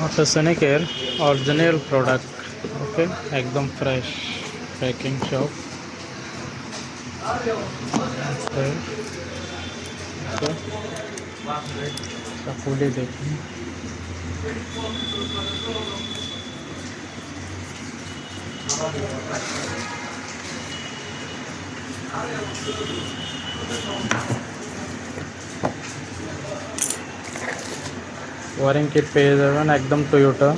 অটোসনিকের original product. ওকে, একদম fresh packing সব। ওকে, খুলে দেখুন। ওয়ারিং কিট পেয়ে যাবেন একদম টয়োটা,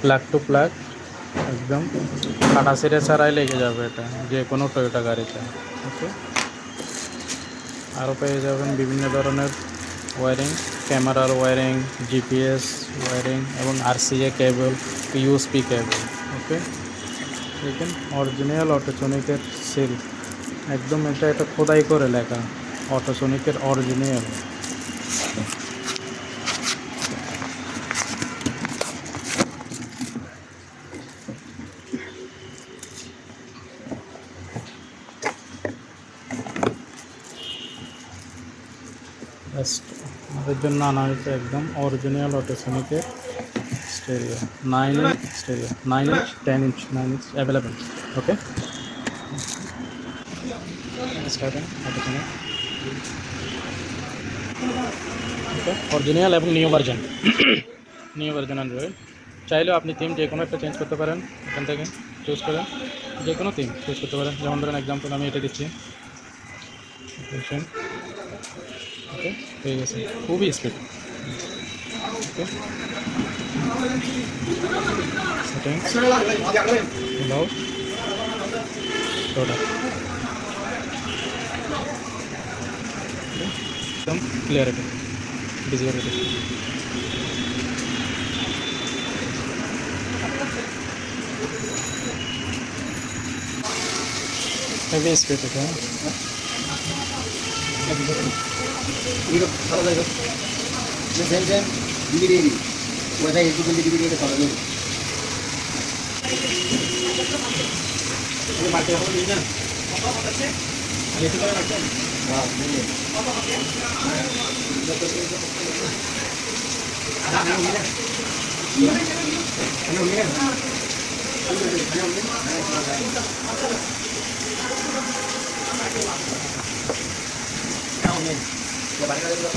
প্লাগ টু প্লাগ, একদম কাটা ছিঁড়ে ছাড়াই লেগে যাবে এটা যে কোনো টয়োটা গাড়িতে। ওকে, আরও পেয়ে যাবেন বিভিন্ন ধরনের ওয়ারিং, ক্যামেরার ওয়ারিং, জিপিএস ওয়ারিং এবং আরসিএ কেবল, ইউএসপি কেবল। ওকে, দেখুন অরিজিনাল অটোসনিকের সিল, একদম এটা খোদাই করে লেখা অটোসনিকের অরিজিনাল। আমাদের জন্য আনা হয়েছে একদম অরিজিনাল অটোসনিকের stereo, 9 inch stereo, 9 inch, 10 inch, 9 inch available. Okay, starting Autosonic. Okay, original এবং new version, new version Android. চাইলেও আপনি থিম যে কোনো একটা চেঞ্জ করতে পারেন, এখান থেকে চুজ করেন যে কোনো থিম চুজ করতে পারেন। যেমন ধরেন এক্সাম্পল আমি এটা দিচ্ছি। ওকে, হয়ে গেছে, খুবই speed. Okay, settings, about, product, একদম ক্লিয়ারিটি, ভিজিবিলিটি। হেভি স্পিড এটা। 이거 받아다 이거. 쌤쌤 DVD. 뭐다 이거 근데 DVD를 받아줘. 이거 맞대 하고 있냐? 아니 이거 맞대. 와, 네. 야, 많이 가져가.